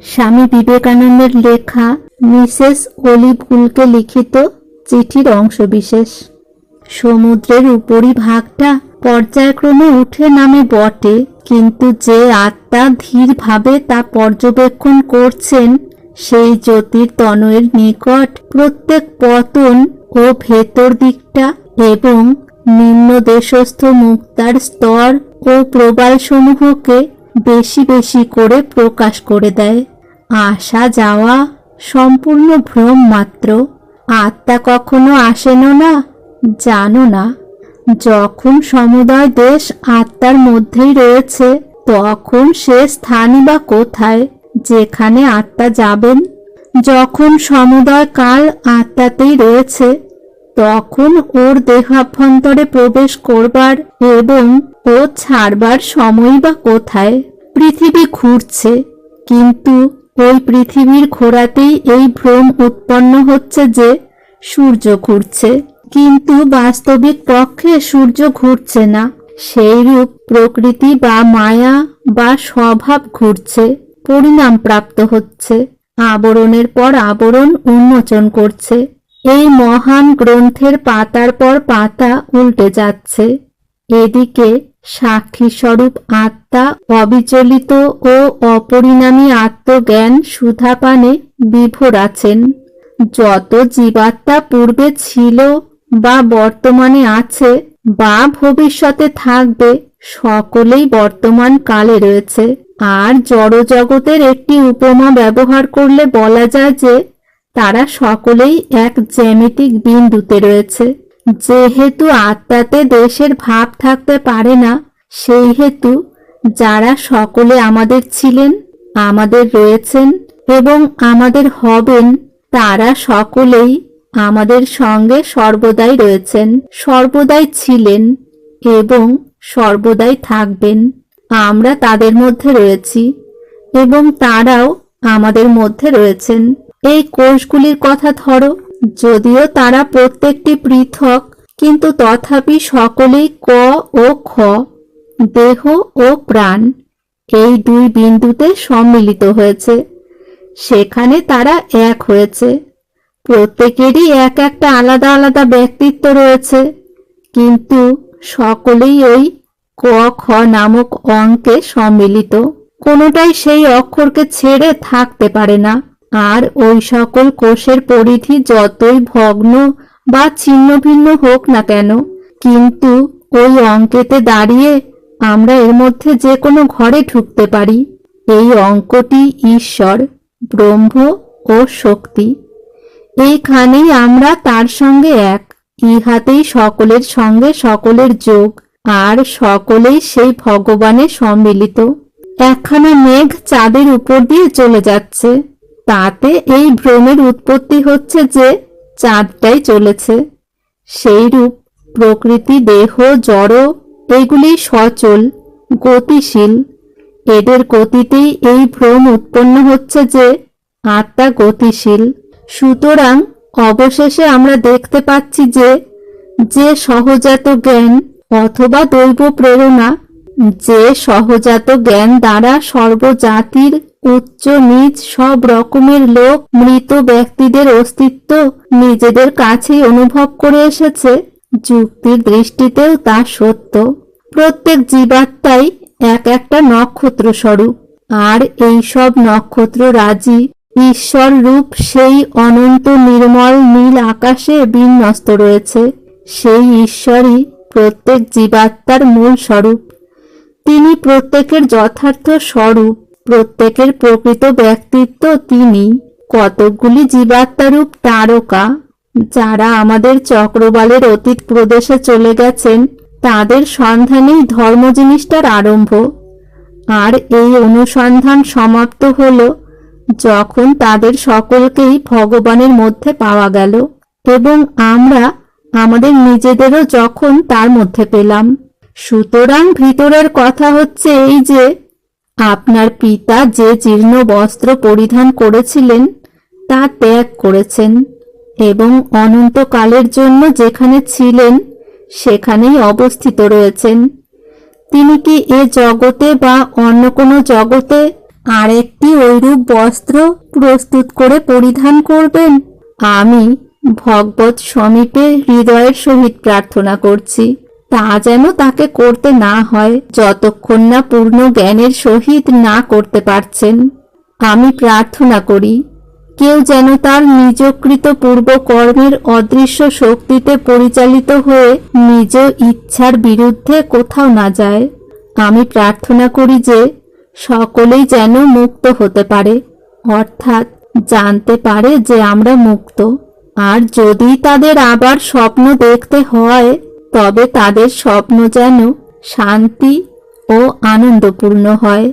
স্বামী বিবেকানন্দের লেখা মিসেস অলিভুলকে লিখিত চিঠির অংশবিশেষ। সমুদ্রের উপরিভাগটা পর্যায়ক্রমে উঠে নামে বটে, কিন্তু যে আত্মা ধীরভাবে তা পর্যবেক্ষণ করছেন, সেই জ্যোতির তনয়ের নিকট প্রত্যেক পতন ও ভেতর দিকটা এবং নিম্ন দেশস্থ মুক্তার স্তর ও প্রবালসমূহকে বেশি বেশি করে প্রকাশ করে দেয়। আসা যাওয়া সম্পূর্ণ ভ্রম মাত্র। আত্মা কখনো আসেন না, জানো না। যখন সমুদয় দেশ আত্মার মধ্যেই রয়েছে, তখন সে স্থানই বা কোথায় যেখানে আত্মা যাবেন? যখন সমুদয় কাল আত্মাতেই রয়েছে, তখন ওর দেহাভ্যন্তরে প্রবেশ করবার এবং ও ছাড়বার সময়ই বা কোথায়? পৃথিবী ঘুরছে, কিন্তু ওই পৃথিবীর ঘোরাতেই এই ভ্রম উৎপন্ন হচ্ছে যে সূর্য ঘুরছে, কিন্তু বাস্তবিক পক্ষে সূর্য ঘুরছে না। সেইরূপ প্রকৃতি বা মায়া বা স্বভাব ঘুরছে, পরিণাম প্রাপ্ত হচ্ছে, আবরণের পর আবরণ উন্মোচন করছে। এই মহান গ্রন্থের পাতার পর পাতা উল্টে যাচ্ছে। এদিকে সাক্ষী স্বরূপ আত্মা অবিচলিত ও অপরিণামী আত্মজ্ঞান সুধাপানে বিভোর আছেন। যত জীবাত্মা পূর্বে ছিল বা বর্তমানে আছে বা ভবিষ্যতে থাকবে, সকলেই বর্তমান কালে রয়েছে। আর জড়জগতের একটি উপমা ব্যবহার করলে বলা যায় যে তারা সকলেই এক জ্যামিতিক বিন্দুতে রয়েছে। যেহেতু আত্মাতে দেশের ভাব থাকতে পারে না, সেই হেতু যারা সকলে আমাদের ছিলেন, আমাদের রয়েছেন এবং আমাদের হবেন, তারা সকলেই আমাদের সঙ্গে সর্বদাই রয়েছেন, সর্বদাই ছিলেন এবং সর্বদাই থাকবেন। আমরা তাদের মধ্যে রয়েছি এবং তারাও আমাদের মধ্যে রয়েছেন। এই কোষগুলির কথা ধরো, যদিও তারা প্রত্যেকটি পৃথক, কিন্তু তথাপি সকলেই ক ও খ, দেহ ও প্রাণ, এই দুই বিন্দুতে সম্মিলিত হয়েছে। সেখানে তারা এক হয়েছে। প্রত্যেকেরই এক একটা আলাদা আলাদা ব্যক্তিত্ব রয়েছে, কিন্তু সকলেই ওই ক খ নামক অঙ্কে সম্মিলিত। কোনোটাই সেই অক্ষরকে ছেড়ে থাকতে পারে না। আর ওই সকল কোষের পরিধি যতই ভগ্ন বা ছিন্ন ভিন্ন হোক না কেন, কিন্তু ওই অঙ্কেতে দাঁড়িয়ে আমরা এর মধ্যে যে কোনো ঘরে ঢুকতে পারি। এই অঙ্কটি ঈশ্বর, ব্রহ্ম ও শক্তি। এইখানেই আমরা তার সঙ্গে এক। ইহাতেই সকলের সঙ্গে সকলের যোগ, আর সকলেই সেই ভগবানে সম্মিলিত। একখানা মেঘ চাঁদের উপর দিয়ে চলে যাচ্ছে, তাতে এই ভ্রমের উৎপত্তি হচ্ছে যে চাঁদটাই চলেছে। সেইরূপ প্রকৃতি, দেহ, জড় এগুলি সচল, গতিশীল। এদের গতিতেই এই ভ্রম উৎপন্ন হচ্ছে যে আত্মা গতিশীল। সুতরাং অবশেষে আমরা দেখতে পাচ্ছি যে যে সহজাত জ্ঞান অথবা দৈব প্রেরণা, যে সহজাত জ্ঞান দ্বারা সর্বজাতির উচ্চ নিচ সব রকমের লোক মৃত ব্যক্তিদের অস্তিত্ব নিজেদের কাছেই অনুভব করে এসেছে, যুক্তির দৃষ্টিতেও তা সত্য। প্রত্যেক জীবাত্মাই এক একটা নক্ষত্র স্বরূপ, আর এই সব নক্ষত্র রাজি ঈশ্বর রূপ সেই অনন্ত নির্মল নীল আকাশে বিন্যস্ত রয়েছে। সেই ঈশ্বরই প্রত্যেক জীবাত্মার মূল স্বরূপ। তিনি প্রত্যেকের যথার্থ স্বরূপ, প্রত্যেকের প্রকৃত ব্যক্তিত্ব তিনি। কতকগুলি জীবাত্মারূপ তারকা, যারা আমাদের চক্রবালের অতীত প্রদেশে চলে গেছেন, তাদের সন্ধানেই ধর্ম জিনিসটার আরম্ভ। আর এই অনুসন্ধান সমাপ্ত হল যখন তাদের সকলকেই ভগবানের মধ্যে পাওয়া গেল এবং আমরা আমাদের নিজেদেরও যখন তার মধ্যে পেলাম। সুতরাং ভিতরের কথা হচ্ছে এই যে আপনার পিতা যে জীর্ণ বস্ত্র পরিধান করেছিলেন তা ত্যাগ করেছেন এবং অনন্তকালের জন্য যেখানে ছিলেন সেখানেই অবস্থিত রয়েছেন। তিনি কি এ জগতে বা অন্য কোনো জগতে আরেকটি ঐরূপ বস্ত্র প্রস্তুত করে পরিধান করবেন। আমি ভগবত সমীপে হৃদয়ের সহিত প্রার্থনা করছি, তা যেন তাকে করতে না হয় যতক্ষণ না পূর্ণ জ্ঞানের সহিত না করতে পারছেন। আমি প্রার্থনা করি কেউ যেন তার নিজকৃত পূর্বকর্মের অদৃশ্য শক্তিতে পরিচালিত হয়ে নিজ ইচ্ছার বিরুদ্ধে কোথাও না যায়। আমি প্রার্থনা করি যে সকলেই যেন মুক্ত হতে পারে, অর্থাৎ জানতে পারে যে আমরা মুক্ত। আর যদি তাদের আবার স্বপ্ন দেখতে হয়, তবে তাদের স্বপ্ন যেন শান্তি ও আনন্দপূর্ণ হয়।